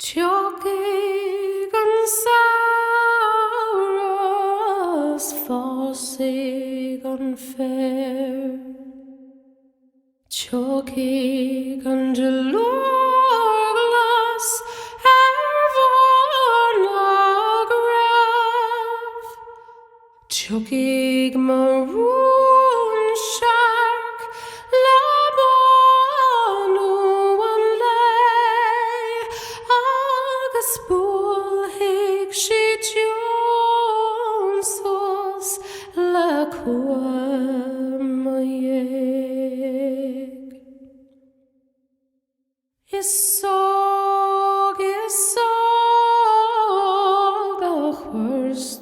Teocfaidh an saoras fásaigh an fear. Teocfaidh an delorglas bhán ag raibh. Teocfaidh marún seach labánú an lei, agus búlthaigh sí Johnsos le cuaimh. Isog a Choirce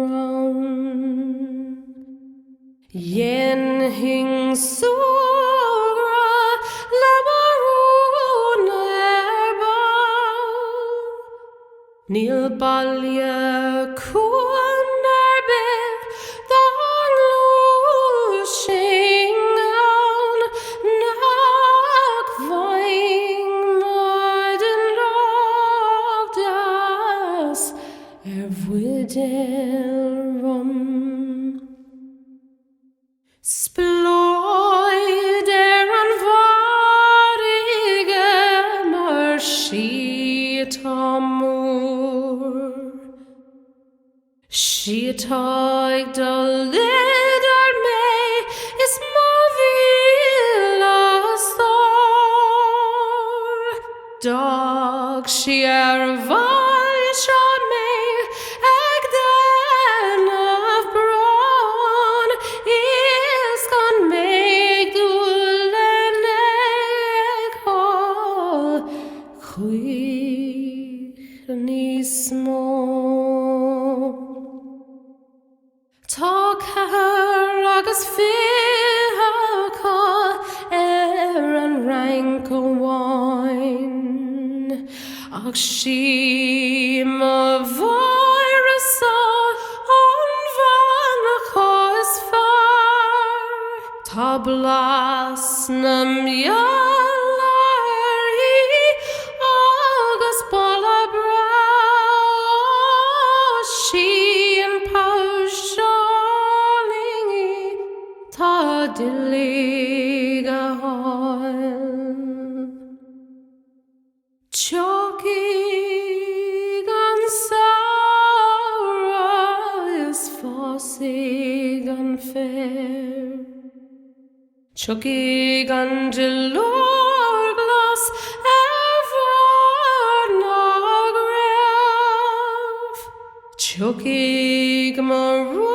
Rann. Yen hing sugra le marún Níl baile cuan don lúsing an nach bhaing den logdas bhuidéil rum. Sploid an bharige mar siatá mór. Siatá ag dul lidar mé is mBéarla stór. Dag sí ar bhaile seo mé ag denmh brán, is gan méid dúil in nGaoth chuig níos mó. Tá ceathair agus fiacha an rank amháin, ach sí má bhairisa an bhearnacha is fearr. Tá blas na mBéarla agus balla bra, sí an pauseálingi tá dillig a háil. Teocfaidh an saoras fásaigh an fear. Teocfaidh an delorglas bhán ag raibh. Teocfaidh marún